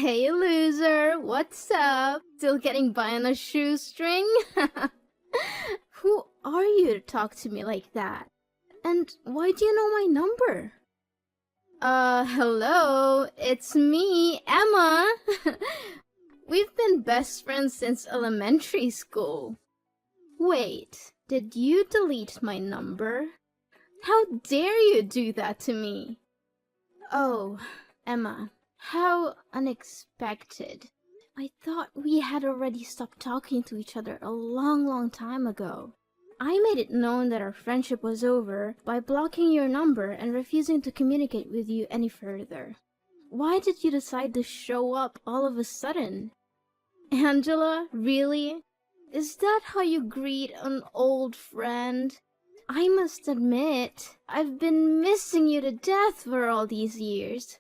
Hey loser, what's up? Still getting by on a shoestring? Who are you to talk to me like that? And why do you know my number? Hello, it's me, Emma. We've been best friends since elementary school. Wait, did you delete my number? How dare you do that to me? Oh, Emma, how unexpected. I thought we had already stopped talking to each other a long time ago. I made it known that our friendship was over by blocking your number and refusing to communicate with you any further. Why did you decide to show up all of a sudden? Angela, really? Is that how you greet an old friend? I must admit, I've been missing you to death for all these years.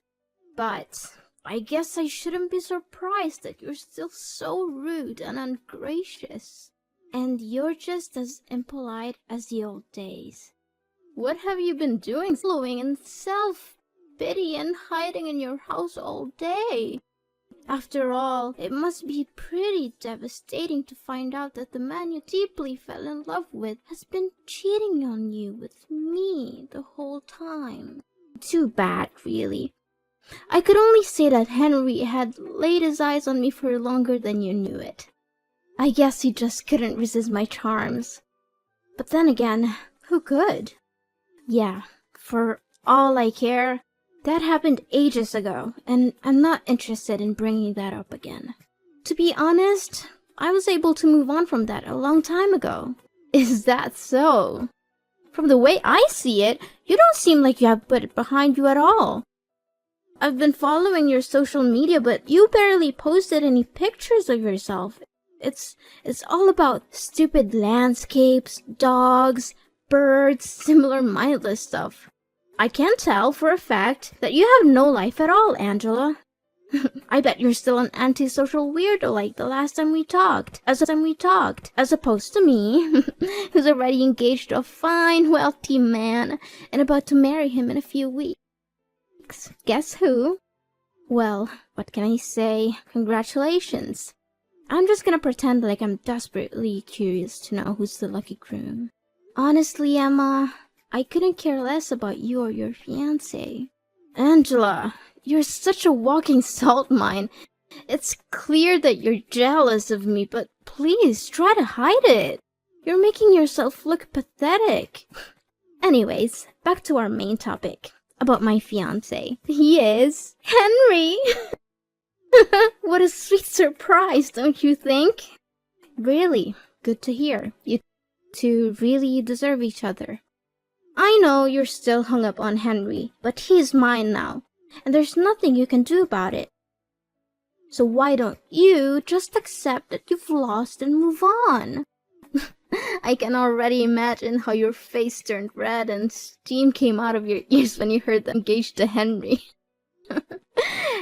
But I guess I shouldn't be surprised that you're still so rude and ungracious. And you're just as impolite as the old days. What have you been doing, slowing in self-pity and hiding in your house all day? After all, it must be pretty devastating to find out that the man you deeply fell in love with has been cheating on you with me the whole time. Too bad, really. I could only say that Henry had laid his eyes on me for longer than you knew it. I guess he just couldn't resist my charms. But then again, who could? Yeah, for all I care, that happened ages ago, and I'm not interested in bringing that up again. To be honest, I was able to move on from that a long time ago. Is that so? From the way I see it, you don't seem like you have put it behind you at all. I've been following your social media, but you barely posted any pictures of yourself. It's all about stupid landscapes, dogs, birds, similar mindless stuff. I can tell for a fact that you have no life at all, Angela. I bet you're still an antisocial weirdo like the last time we talked, as opposed to me, who's already engaged to a fine, wealthy man and about to marry him in a few weeks. Guess who? Well, what can I say? Congratulations. I'm just gonna pretend like I'm desperately curious to know who's the lucky groom. Honestly, Emma, I couldn't care less about you or your fiancé. Angela, you're such a walking salt mine. It's clear that you're jealous of me, but please try to hide it. You're making yourself look pathetic. Anyways, back to our main topic, about my fiancé. He is Henry. What a sweet surprise, don't you think? Really, good to hear. You two really deserve each other. I know you're still hung up on Henry, but he's mine now, and there's nothing you can do about it. So why don't you just accept that you've lost and move on? I can already imagine how your face turned red and steam came out of your ears when you heard them engaged to Henry.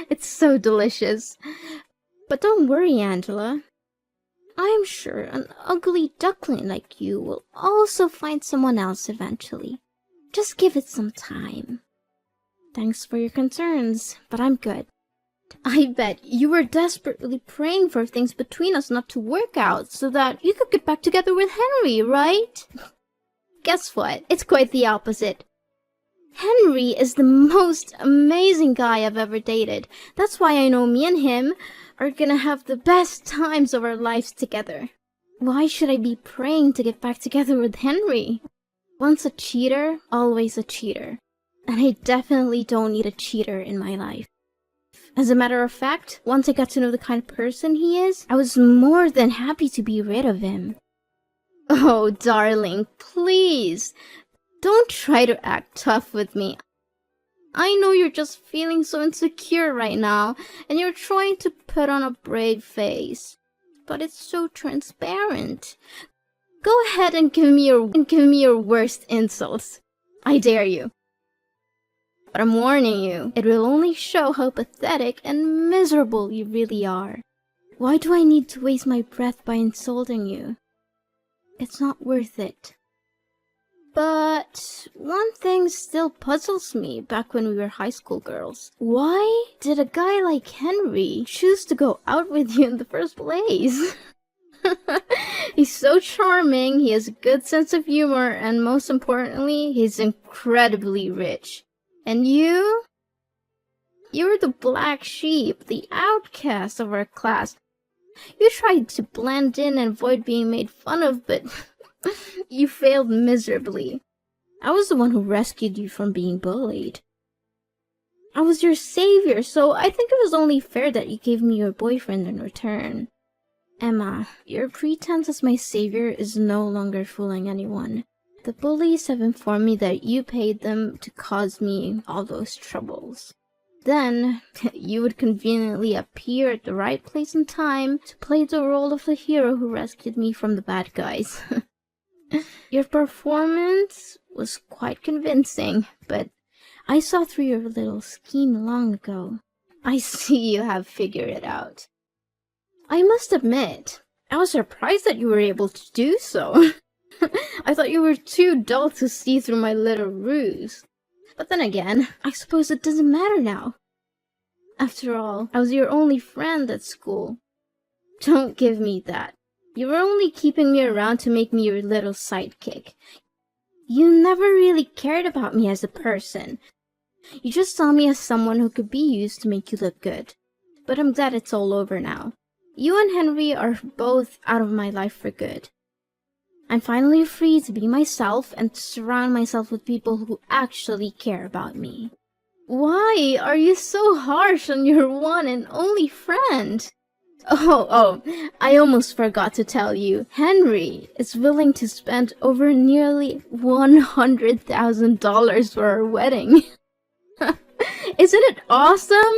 It's so delicious. But don't worry, Angela. I'm sure an ugly duckling like you will also find someone else eventually. Just give it some time. Thanks for your concerns, but I'm good. I bet you were desperately praying for things between us not to work out so that you could get back together with Henry, right? Guess what? It's quite the opposite. Henry is the most amazing guy I've ever dated. That's why I know me and him are gonna have the best times of our lives together. Why should I be praying to get back together with Henry? Once a cheater, always a cheater. And I definitely don't need a cheater in my life. As a matter of fact, once I got to know the kind of person he is, I was more than happy to be rid of him. Oh, darling, please. Don't try to act tough with me. I know you're just feeling so insecure right now, and you're trying to put on a brave face. But it's so transparent. Go ahead and give me your worst insults. I dare you. But I'm warning you, it will only show how pathetic and miserable you really are. Why do I need to waste my breath by insulting you? It's not worth it. But one thing still puzzles me back when we were high school girls. Why did a guy like Henry choose to go out with you in the first place? He's so charming, he has a good sense of humor, and most importantly, he's incredibly rich. And you? You're the black sheep, the outcast of our class. You tried to blend in and avoid being made fun of, but you failed miserably. I was the one who rescued you from being bullied. I was your savior, so I think it was only fair that you gave me your boyfriend in return. Emma, your pretense as my savior is no longer fooling anyone. The bullies have informed me that you paid them to cause me all those troubles. Then, you would conveniently appear at the right place and time to play the role of the hero who rescued me from the bad guys. Your performance was quite convincing, but I saw through your little scheme long ago. I see you have figured it out. I must admit, I was surprised that you were able to do so. I thought you were too dull to see through my little ruse. But then again, I suppose it doesn't matter now. After all, I was your only friend at school. Don't give me that. You were only keeping me around to make me your little sidekick. You never really cared about me as a person. You just saw me as someone who could be used to make you look good. But I'm glad it's all over now. You and Henry are both out of my life for good. I'm finally free to be myself and to surround myself with people who actually care about me. Why are you so harsh on your one and only friend? Oh, I almost forgot to tell you. Henry is willing to spend over nearly $100,000 for our wedding. Isn't it awesome?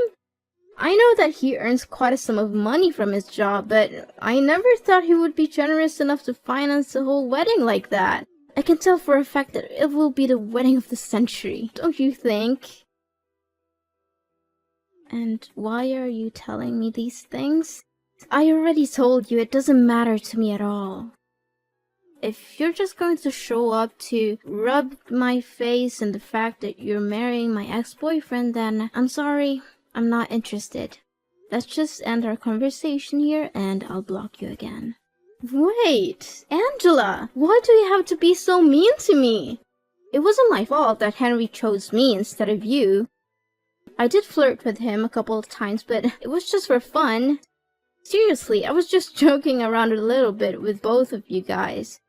I know that he earns quite a sum of money from his job, but I never thought he would be generous enough to finance the whole wedding like that. I can tell for a fact that it will be the wedding of the century, don't you think? And why are you telling me these things? I already told you it doesn't matter to me at all. If you're just going to show up to rub my face in the fact that you're marrying my ex-boyfriend, then I'm sorry. I'm not interested. Let's just end our conversation here and I'll block you again. Wait, Angela, why do you have to be so mean to me? It wasn't my fault that Henry chose me instead of you. I did flirt with him a couple of times, but it was just for fun. Seriously, I was just joking around a little bit with both of you guys.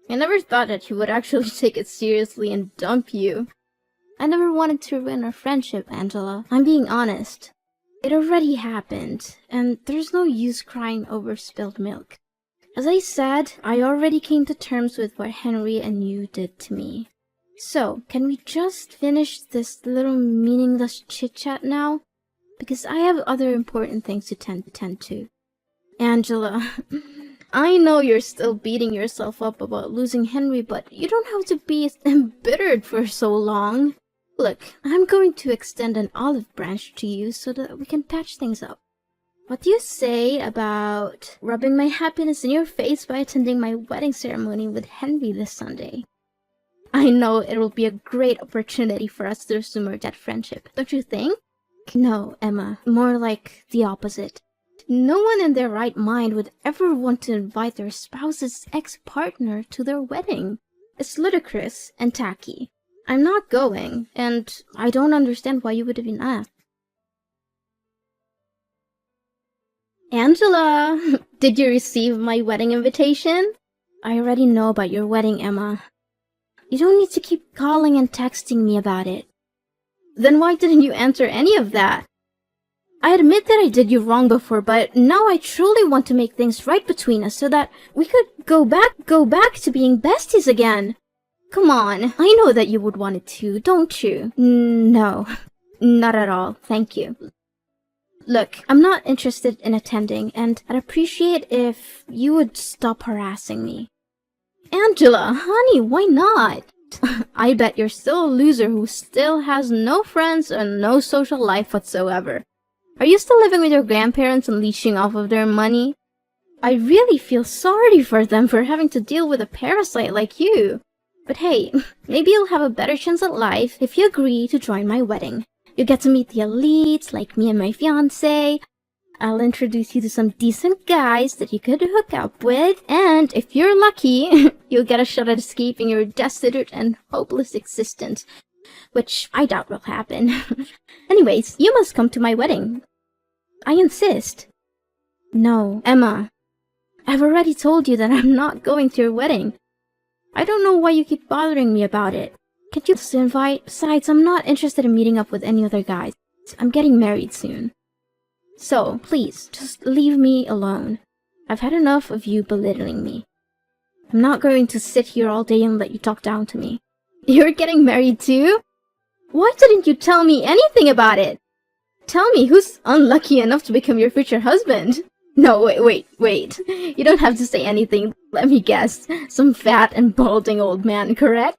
I never thought that he would actually take it seriously and dump you. I never wanted to ruin our friendship, Angela. I'm being honest. It already happened, and there's no use crying over spilled milk. As I said, I already came to terms with what Henry and you did to me. So, can we just finish this little meaningless chit-chat now? Because I have other important things to tend to. Angela, I know you're still beating yourself up about losing Henry, but you don't have to be embittered for so long. Look, I'm going to extend an olive branch to you so that we can patch things up. What do you say about rubbing my happiness in your face by attending my wedding ceremony with Henry this Sunday? I know it will be a great opportunity for us to resume that friendship, don't you think? No, Emma, more like the opposite. No one in their right mind would ever want to invite their spouse's ex-partner to their wedding. It's ludicrous and tacky. I'm not going, and I don't understand why you would have been asked. Angela, did you receive my wedding invitation? I already know about your wedding, Emma. You don't need to keep calling and texting me about it. Then why didn't you answer any of that? I admit that I did you wrong before, but now I truly want to make things right between us so that we could go back to being besties again. Come on, I know that you would want it too, don't you? No, not at all, thank you. Look, I'm not interested in attending, and I'd appreciate if you would stop harassing me. Angela, honey, why not? I bet you're still a loser who still has no friends and no social life whatsoever. Are you still living with your grandparents and leeching off of their money? I really feel sorry for them for having to deal with a parasite like you. But hey, maybe you'll have a better chance at life if you agree to join my wedding. You get to meet the elites like me and my fiancé. I'll introduce you to some decent guys that you could hook up with, and if you're lucky, you'll get a shot at escaping your destitute and hopeless existence, which I doubt will happen. Anyways, you must come to my wedding. I insist. No, Emma. I've already told you that I'm not going to your wedding. I don't know why you keep bothering me about it. Can't you just invite? Besides, I'm not interested in meeting up with any other guys. I'm getting married soon. So, please, just leave me alone. I've had enough of you belittling me. I'm not going to sit here all day and let you talk down to me. You're getting married too? Why didn't you tell me anything about it? Tell me who's unlucky enough to become your future husband. No, wait. You don't have to say anything. Let me guess. Some fat and balding old man, correct?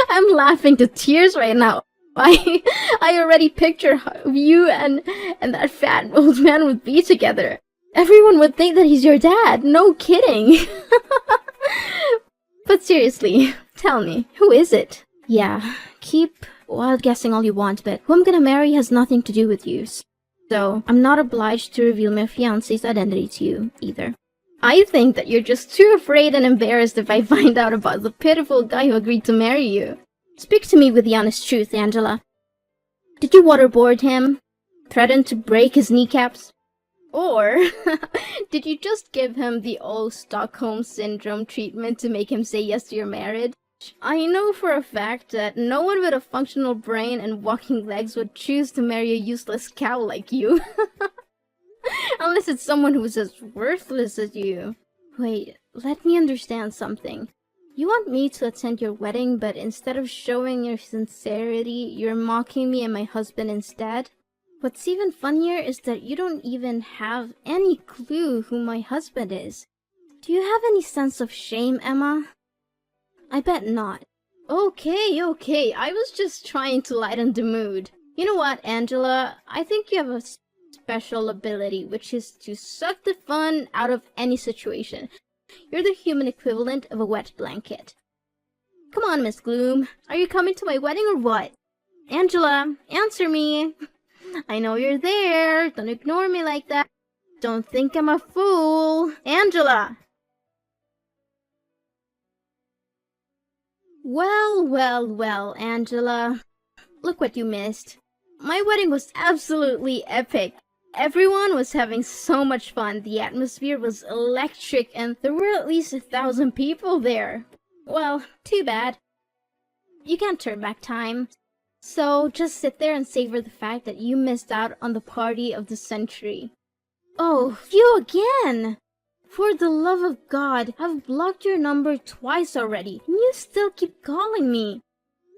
I'm laughing to tears right now. I already picture how you and that fat old man would be together. Everyone would think that he's your dad. No kidding. But seriously, tell me, who is it? Yeah, keep wild guessing all you want, but who I'm gonna marry has nothing to do with you. So, I'm not obliged to reveal my fiancé's identity to you, either. I think that you're just too afraid and embarrassed if I find out about the pitiful guy who agreed to marry you. Speak to me with the honest truth, Angela. Did you waterboard him? Threaten to break his kneecaps? Or did you just give him the old Stockholm Syndrome treatment to make him say yes to your marriage? I know for a fact that no one with a functional brain and walking legs would choose to marry a useless cow like you. Unless it's someone who's as worthless as you. Wait, let me understand something. You want me to attend your wedding, but instead of showing your sincerity, you're mocking me and my husband instead? What's even funnier is that you don't even have any clue who my husband is. Do you have any sense of shame, Emma? I bet not. Okay, I was just trying to lighten the mood. You know what, Angela? I think you have a special ability, which is to suck the fun out of any situation. You're the human equivalent of a wet blanket. Come on, Miss Gloom. Are you coming to my wedding or what? Angela, answer me. I know you're there. Don't ignore me like that. Don't think I'm a fool. Angela! Well, Angela. Look what you missed. My wedding was absolutely epic. Everyone was having so much fun. The atmosphere was electric and there were at least 1,000 people there. Well, too bad. You can't turn back time. So just sit there and savor the fact that you missed out on the party of the century. Oh, you again! For the love of God, I've blocked your number twice already, and you still keep calling me.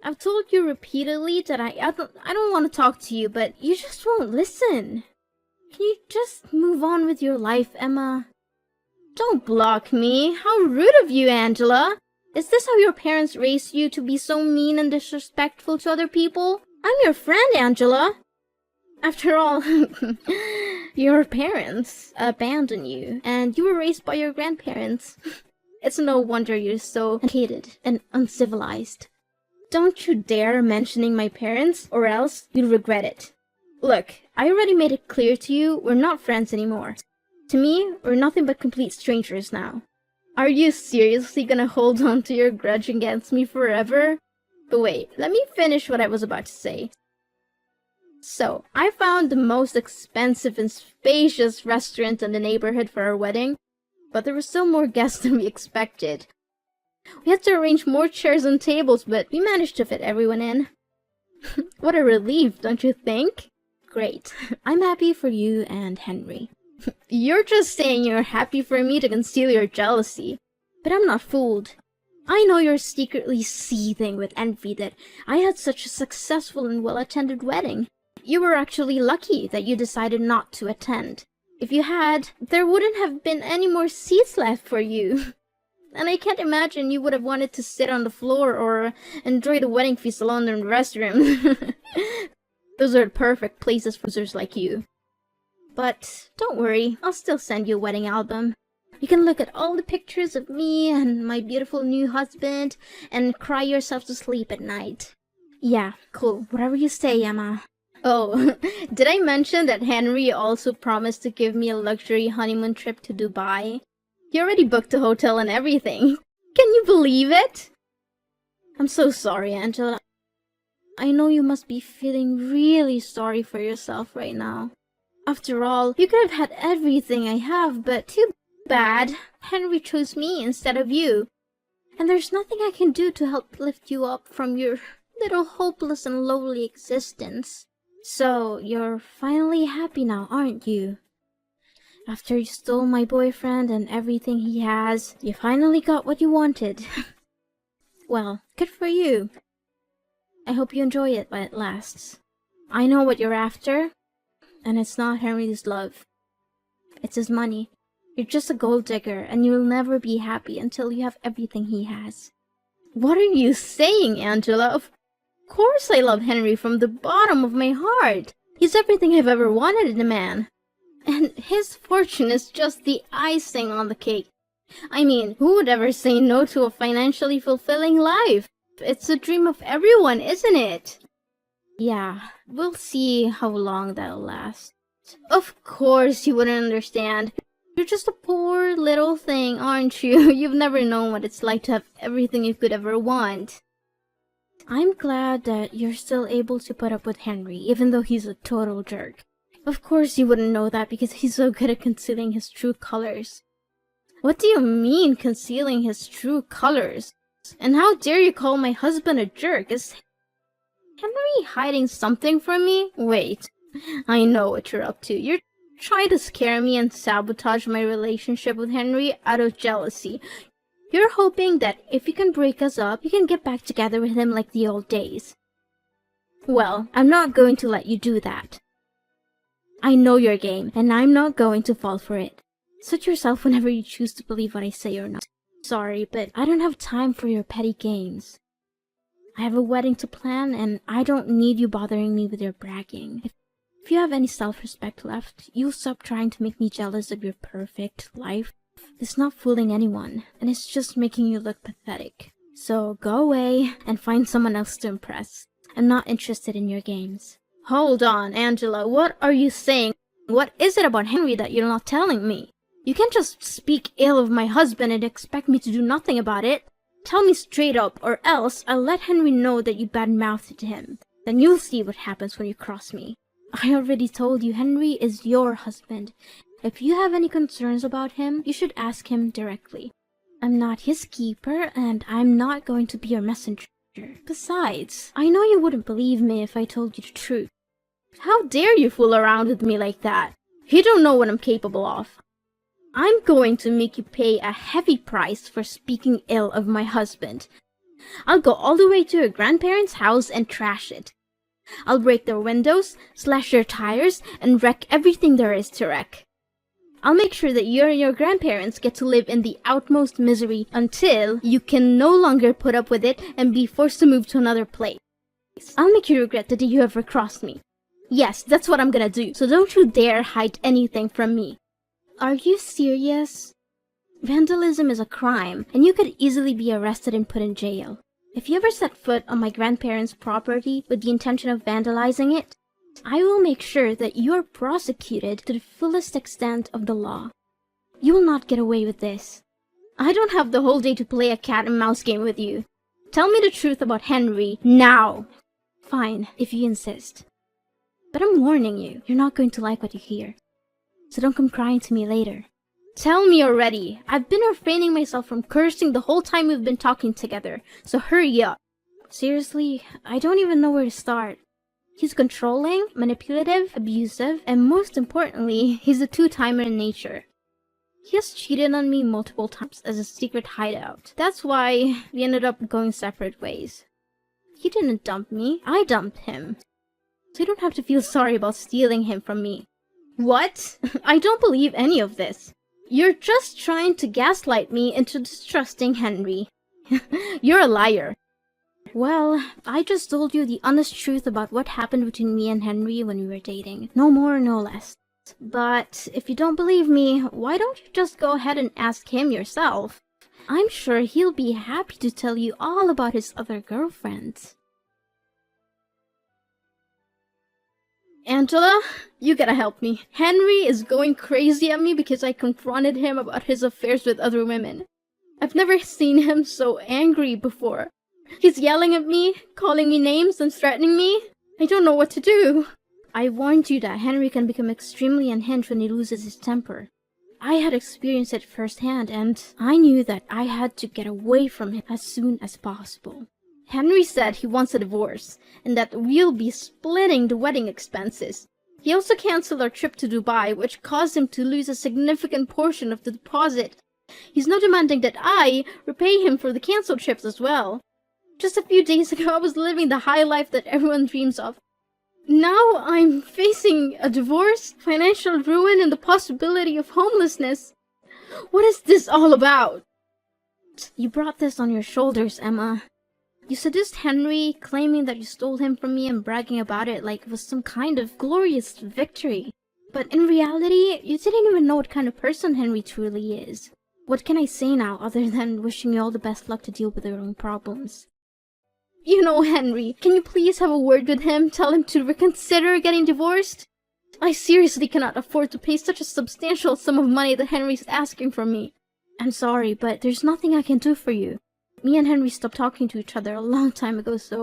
I've told you repeatedly that I don't want to talk to you, but you just won't listen. Can you just move on with your life, Emma? Don't block me. How rude of you, Angela. Is this how your parents raised you, to be so mean and disrespectful to other people? I'm your friend, Angela. After all, your parents abandoned you, and you were raised by your grandparents. It's no wonder you're so hated and uncivilized. Don't you dare mentioning my parents, or else you'll regret it. Look, I already made it clear to you, we're not friends anymore. To me, we're nothing but complete strangers now. Are you seriously gonna hold on to your grudge against me forever? But wait, let me finish what I was about to say. So, I found the most expensive and spacious restaurant in the neighborhood for our wedding, but there were still more guests than we expected. We had to arrange more chairs and tables, but we managed to fit everyone in. What a relief, don't you think? Great. I'm happy for you and Henry. You're just saying you're happy for me to conceal your jealousy. But I'm not fooled. I know you're secretly seething with envy that I had such a successful and well-attended wedding. You were actually lucky that you decided not to attend. If you had, there wouldn't have been any more seats left for you. And I can't imagine you would have wanted to sit on the floor or enjoy the wedding feast alone in the restroom. Those are the perfect places for losers like you. But don't worry, I'll still send you a wedding album. You can look at all the pictures of me and my beautiful new husband and cry yourself to sleep at night. Yeah, cool. Whatever you say, Emma. Oh, did I mention that Henry also promised to give me a luxury honeymoon trip to Dubai? He already booked a hotel and everything. Can you believe it? I'm so sorry, Angela. I know you must be feeling really sorry for yourself right now. After all, you could have had everything I have, but too bad. Henry chose me instead of you. And there's nothing I can do to help lift you up from your little hopeless and lowly existence. So, you're finally happy now, aren't you? After you stole my boyfriend and everything he has, you finally got what you wanted. Well, good for you. I hope you enjoy it while it lasts. I know what you're after, and it's not Henry's love. It's his money. You're just a gold digger, and you'll never be happy until you have everything he has. What are you saying, Angela? Of course I love Henry from the bottom of my heart. He's everything I've ever wanted in a man. And his fortune is just the icing on the cake. I mean, who would ever say no to a financially fulfilling life? It's a dream of everyone, isn't it? Yeah, we'll see how long that'll last. Of course you wouldn't understand. You're just a poor little thing, aren't you? You've never known what it's like to have everything you could ever want. I'm glad that you're still able to put up with Henry, even though he's a total jerk. Of course you wouldn't know that because he's so good at concealing his true colors. What do you mean, concealing his true colors? And how dare you call my husband a jerk? Is Henry hiding something from me? Wait, I know what you're up to. You're trying to scare me and sabotage my relationship with Henry out of jealousy. You're hoping that if you can break us up, you can get back together with him like the old days. Well, I'm not going to let you do that. I know your game, and I'm not going to fall for it. Suit yourself whenever you choose to believe what I say or not. Sorry, but I don't have time for your petty games. I have a wedding to plan, and I don't need you bothering me with your bragging. If you have any self-respect left, you'll stop trying to make me jealous of your perfect life. It's not fooling anyone, and it's just making you look pathetic. So go away and find someone else to impress. I'm not interested in your games. Hold on, Angela, what are you saying? What is it about Henry that you're not telling me? You can't just speak ill of my husband and expect me to do nothing about it. Tell me straight up, or else I'll let Henry know that you bad-mouthed him. Then you'll see what happens when you cross me. I already told you Henry is your husband. If you have any concerns about him, you should ask him directly. I'm not his keeper, and I'm not going to be your messenger. Besides, I know you wouldn't believe me if I told you the truth. How dare you fool around with me like that? You don't know what I'm capable of. I'm going to make you pay a heavy price for speaking ill of my husband. I'll go all the way to your grandparents' house and trash it. I'll break their windows, slash their tires, and wreck everything there is to wreck. I'll make sure that you and your grandparents get to live in the utmost misery until you can no longer put up with it and be forced to move to another place. I'll make you regret the day you ever crossed me. Yes, that's what I'm gonna do, so don't you dare hide anything from me. Are you serious? Vandalism is a crime, and you could easily be arrested and put in jail. If you ever set foot on my grandparents' property with the intention of vandalizing it, I will make sure that you are prosecuted to the fullest extent of the law. You will not get away with this. I don't have the whole day to play a cat and mouse game with you. Tell me the truth about Henry, now! Fine, if you insist. But I'm warning you, you're not going to like what you hear. So don't come crying to me later. Tell me already. I've been refraining myself from cursing the whole time we've been talking together, so hurry up. Seriously, I don't even know where to start. He's controlling, manipulative, abusive, and most importantly, he's a two-timer in nature. He has cheated on me multiple times as a secret hideout. That's why we ended up going separate ways. He didn't dump me, I dumped him. So you don't have to feel sorry about stealing him from me. What? I don't believe any of this. You're just trying to gaslight me into distrusting Henry. You're a liar. Well, I just told you the honest truth about what happened between me and Henry when we were dating. No more, no less. But if you don't believe me, why don't you just go ahead and ask him yourself? I'm sure he'll be happy to tell you all about his other girlfriends. Angela, you gotta help me. Henry is going crazy at me because I confronted him about his affairs with other women. I've never seen him so angry before. He's yelling at me, calling me names, and threatening me. I don't know what to do. I warned you that Henry can become extremely unhinged when he loses his temper. I had experienced it firsthand, and I knew that I had to get away from him as soon as possible. Henry said he wants a divorce, and that we'll be splitting the wedding expenses. He also canceled our trip to Dubai, which caused him to lose a significant portion of the deposit. He's now demanding that I repay him for the canceled trips as well. Just a few days ago, I was living the high life that everyone dreams of. Now I'm facing a divorce, financial ruin, and the possibility of homelessness. What is this all about? You brought this on your shoulders, Emma. You seduced Henry, claiming that you stole him from me and bragging about it like it was some kind of glorious victory. But in reality, you didn't even know what kind of person Henry truly is. What can I say now other than wishing you all the best luck to deal with your own problems? You know Henry, can you please have a word with him, tell him to reconsider getting divorced? I seriously cannot afford to pay such a substantial sum of money that Henry's asking from me. I'm sorry, but there's nothing I can do for you. Me and Henry stopped talking to each other a long time ago, so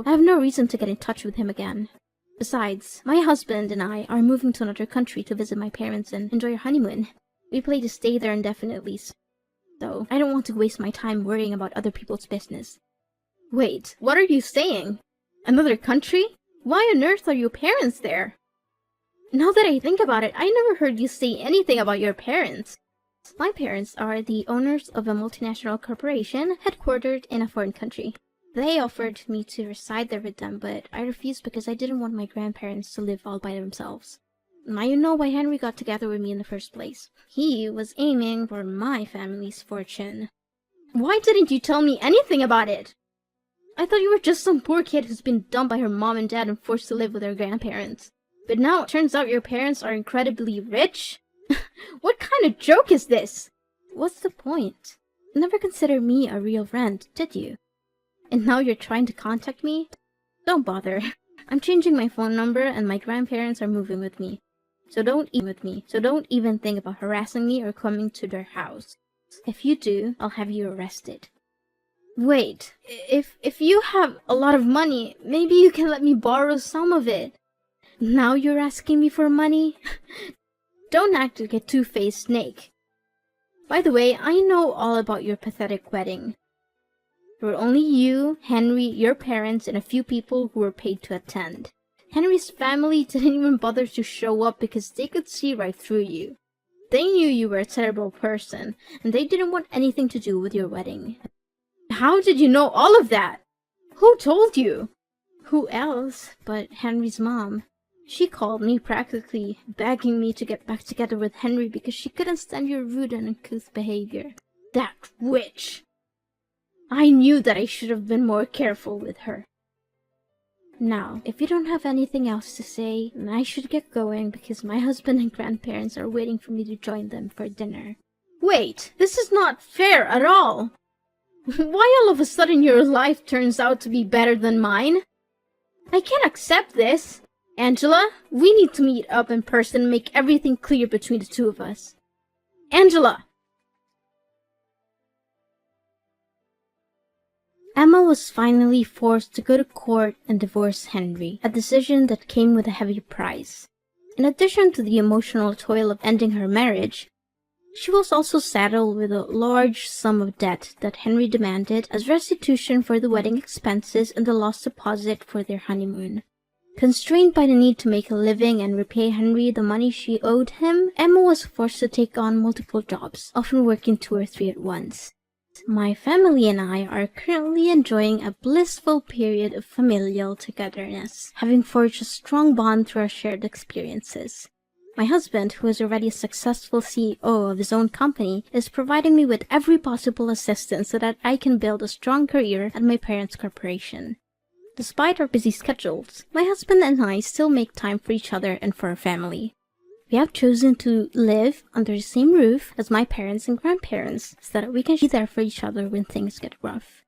I have no reason to get in touch with him again. Besides, my husband and I are moving to another country to visit my parents and enjoy our honeymoon. We plan to stay there indefinitely, so I don't want to waste my time worrying about other people's business. Wait, what are you saying? Another country? Why on earth are your parents there? Now that I think about it, I never heard you say anything about your parents. My parents are the owners of a multinational corporation headquartered in a foreign country. They offered me to reside there with them, but I refused because I didn't want my grandparents to live all by themselves. Now you know why Henry got together with me in the first place. He was aiming for my family's fortune. Why didn't you tell me anything about it? I thought you were just some poor kid who's been dumped by her mom and dad and forced to live with her grandparents. But now it turns out your parents are incredibly rich? What kind of joke is this? What's the point? You never considered me a real friend, did you? And now you're trying to contact me? Don't bother. I'm changing my phone number and my grandparents are moving with me. So don't even think about harassing me or coming to their house. If you do, I'll have you arrested. Wait, if you have a lot of money, maybe you can let me borrow some of it. Now you're asking me for money? Don't act like a two-faced snake. By the way, I know all about your pathetic wedding. There were only you, Henry, your parents, and a few people who were paid to attend. Henry's family didn't even bother to show up because they could see right through you. They knew you were a terrible person, and they didn't want anything to do with your wedding. How did you know all of that? Who told you? Who else but Henry's mom? She called me practically begging me to get back together with Henry because she couldn't stand your rude and uncouth behavior. That witch! I knew that I should have been more careful with her. Now, if you don't have anything else to say, then I should get going because my husband and grandparents are waiting for me to join them for dinner. Wait, this is not fair at all! Why all of a sudden your life turns out to be better than mine? I can't accept this. Angela, we need to meet up in person and make everything clear between the two of us. Angela! Emma was finally forced to go to court and divorce Henry, a decision that came with a heavy price. In addition to the emotional toil of ending her marriage, she was also saddled with a large sum of debt that Henry demanded as restitution for the wedding expenses and the lost deposit for their honeymoon. Constrained by the need to make a living and repay Henry the money she owed him, Emma was forced to take on multiple jobs, often working 2 or 3 at once. My family and I are currently enjoying a blissful period of familial togetherness, having forged a strong bond through our shared experiences. My husband, who is already a successful CEO of his own company, is providing me with every possible assistance so that I can build a strong career at my parents' corporation. Despite our busy schedules, my husband and I still make time for each other and for our family. We have chosen to live under the same roof as my parents and grandparents so that we can be there for each other when things get rough.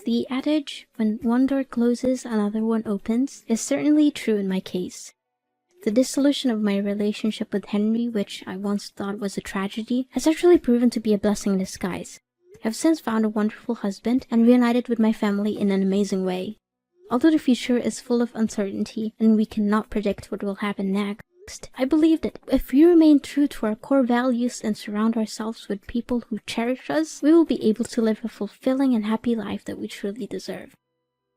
The adage, when one door closes, another one opens, is certainly true in my case. The dissolution of my relationship with Henry, which I once thought was a tragedy, has actually proven to be a blessing in disguise. I have since found a wonderful husband and reunited with my family in an amazing way. Although the future is full of uncertainty and we cannot predict what will happen next, I believe that if we remain true to our core values and surround ourselves with people who cherish us, we will be able to live a fulfilling and happy life that we truly deserve.